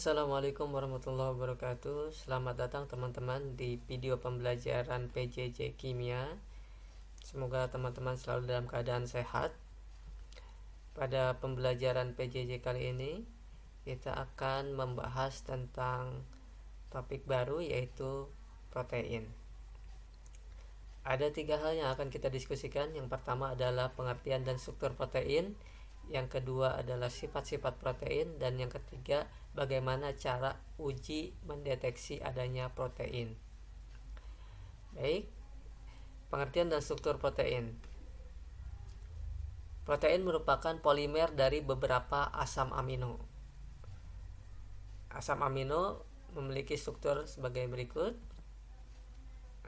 Assalamualaikum warahmatullahi wabarakatuh. Selamat datang teman-teman di video pembelajaran PJJ Kimia. Semoga teman-teman selalu dalam keadaan sehat. Pada pembelajaran PJJ kali ini kita akan membahas tentang topik baru, yaitu protein. Ada 3 hal yang akan kita diskusikan. Yang pertama adalah pengertian dan struktur protein, yang kedua adalah sifat-sifat protein, dan yang ketiga bagaimana cara uji mendeteksi adanya protein. Baik, pengertian dan struktur protein. Protein merupakan polimer dari beberapa asam amino. Asam amino memiliki struktur sebagai berikut.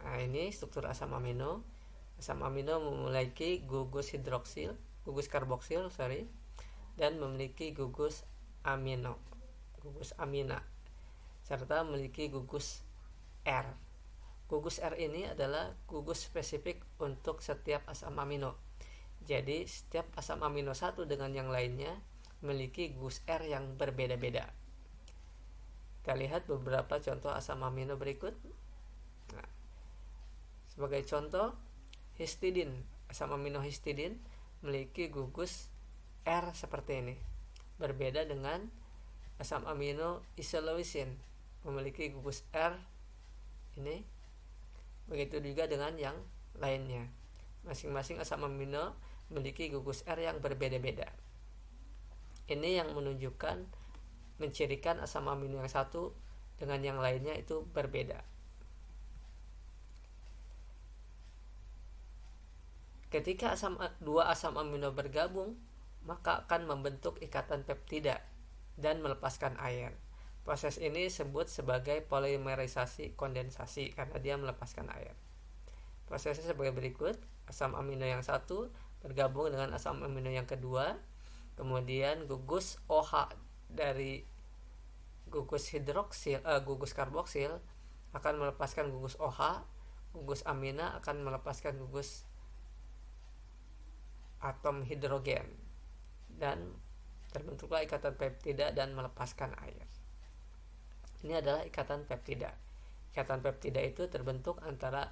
Nah, ini struktur asam amino. Asam amino memiliki gugus karboksil, dan memiliki gugus amina, serta memiliki gugus R. Gugus R ini adalah gugus spesifik untuk setiap asam amino. Jadi setiap asam amino satu dengan yang lainnya memiliki gugus R yang berbeda-beda. Kita lihat beberapa contoh asam amino berikut. Nah, sebagai contoh, histidin, asam amino histidin memiliki gugus R seperti ini. Berbeda dengan asam amino isoleucin memiliki gugus R ini. Begitu juga dengan yang lainnya. Masing-masing asam amino memiliki gugus R yang berbeda-beda. Ini yang menunjukkan, mencirikan asam amino yang satu dengan yang lainnya itu berbeda. Ketika dua asam amino bergabung, maka akan membentuk ikatan peptida dan melepaskan air. Proses ini disebut sebagai polimerisasi kondensasi karena dia melepaskan air. Prosesnya sebagai berikut: asam amino yang satu bergabung dengan asam amino yang kedua, kemudian gugus OH dari gugus karboksil akan melepaskan gugus OH, gugus amina akan melepaskan gugus atom hidrogen, dan terbentuklah ikatan peptida dan melepaskan air. Ini adalah ikatan peptida. Ikatan peptida itu terbentuk antara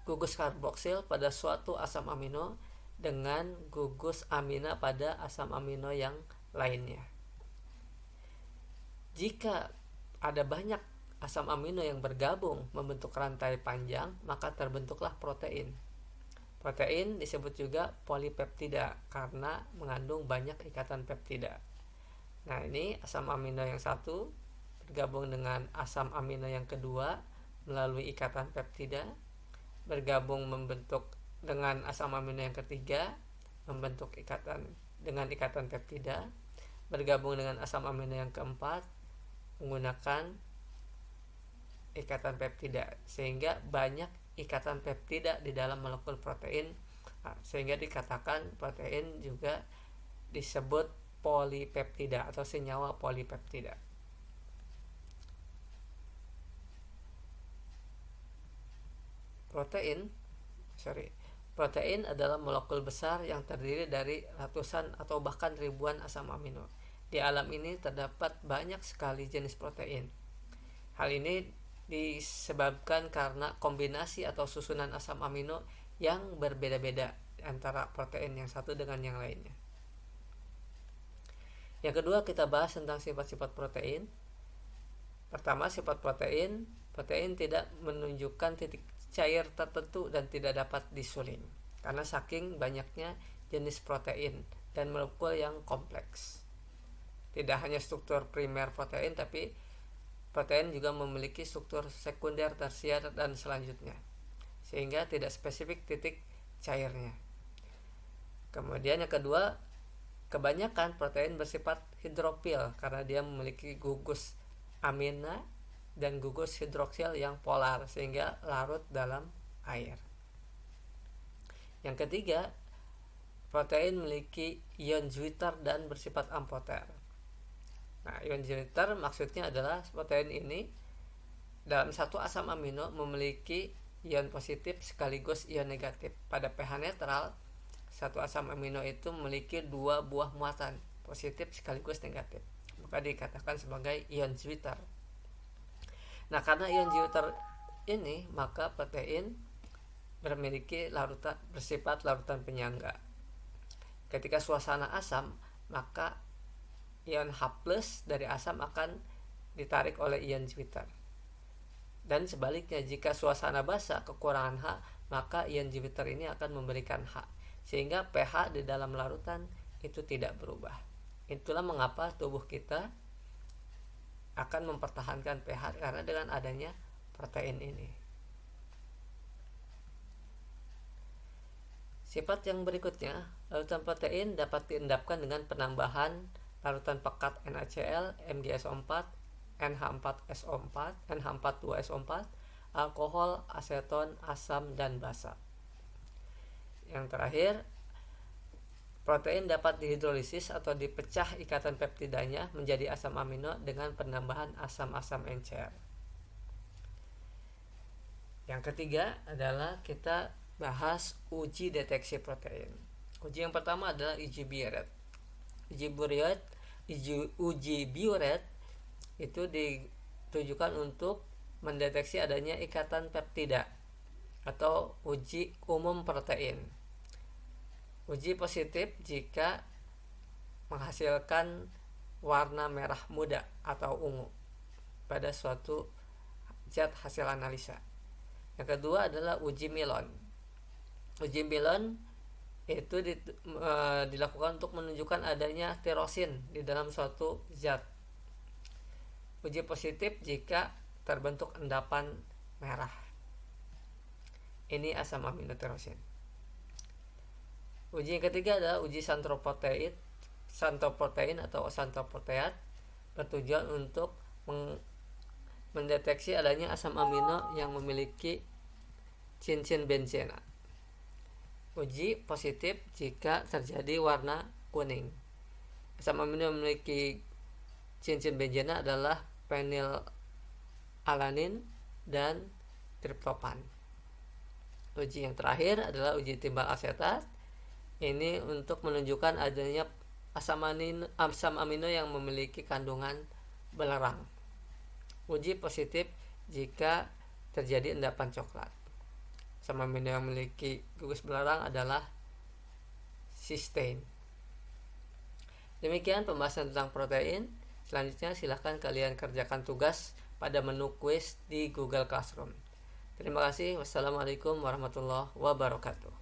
gugus karboksil pada suatu asam amino dengan gugus amina pada asam amino yang lainnya. Jika ada banyak asam amino yang bergabung membentuk rantai panjang, maka terbentuklah protein. Protein disebut juga polipeptida karena mengandung banyak ikatan peptida. Nah, ini asam amino yang satu bergabung dengan asam amino yang kedua melalui ikatan peptida, bergabung membentuk dengan asam amino yang ketiga membentuk ikatan dengan ikatan peptida, bergabung dengan asam amino yang keempat menggunakan ikatan peptida, sehingga banyak ikatan peptida di dalam molekul protein, sehingga dikatakan protein juga disebut polipeptida atau senyawa polipeptida. Protein adalah molekul besar yang terdiri dari ratusan atau bahkan ribuan asam amino. Di alam ini terdapat banyak sekali jenis protein. Hal ini disebabkan karena kombinasi atau susunan asam amino yang berbeda-beda antara protein yang satu dengan yang lainnya. Yang kedua, kita bahas tentang sifat-sifat protein. Pertama, sifat protein. Protein tidak menunjukkan titik cair tertentu dan tidak dapat disuling karena saking banyaknya jenis protein dan molekul yang kompleks. Tidak hanya struktur primer protein, tapi protein juga memiliki struktur sekunder, tersier, dan selanjutnya, sehingga tidak spesifik titik cairnya. Kemudian yang kedua, kebanyakan protein bersifat hidrofil karena dia memiliki gugus amina dan gugus hidroksil yang polar sehingga larut dalam air. Yang ketiga, protein memiliki ion Zwitter dan bersifat amfoter. Nah, ion Zwitter maksudnya adalah protein ini dalam satu asam amino memiliki ion positif sekaligus ion negatif. Pada pH netral, satu asam amino itu memiliki 2 buah muatan, positif sekaligus negatif. maka dikatakan sebagai ion Zwitter. Nah, karena ion Zwitter ini, maka protein bersifat larutan penyangga. Ketika suasana asam, maka ion H+ dari asam akan ditarik oleh ion Zwitter. Dan sebaliknya, jika suasana basa kekurangan H, maka ion Zwitter ini akan memberikan H, sehingga pH di dalam larutan itu tidak berubah. Itulah mengapa tubuh kita akan mempertahankan pH, karena dengan adanya protein ini. Sifat yang berikutnya, larutan protein dapat diendapkan dengan penambahan larutan pekat NaCl, MgSO4, NH4SO4, NH42SO4, alkohol, aseton, asam, dan basa. Yang terakhir, protein dapat dihidrolisis atau dipecah ikatan peptidanya menjadi asam amino dengan penambahan asam-asam encer. Yang ketiga adalah kita bahas uji deteksi protein. Uji yang pertama adalah uji Biuret. Uji Biuret itu ditujukan untuk mendeteksi adanya ikatan peptida atau uji umum protein. Uji positif jika menghasilkan warna merah muda atau ungu pada suatu zat hasil analisa. Yang kedua adalah uji Milon. Uji Milon itu dilakukan untuk menunjukkan adanya tirosin di dalam suatu zat. Uji positif jika terbentuk endapan merah. Ini asam amino tirosin. Uji yang ketiga adalah uji santroprotein atau santroproteat, bertujuan untuk mendeteksi adanya asam amino yang memiliki cincin benzena. Uji positif jika terjadi warna kuning. Asam amino yang memiliki cincin benzena adalah fenilalanin dan triptofan. Uji yang terakhir adalah uji timbal asetat. Ini untuk menunjukkan adanya asam amino yang memiliki kandungan belerang. Uji positif jika terjadi endapan coklat. Asam amino yang memiliki gugus belerang adalah cysteine. Demikian pembahasan tentang protein. Selanjutnya silakan kalian kerjakan tugas pada menu quiz di Google Classroom. Terima kasih. Wassalamualaikum warahmatullahi wabarakatuh.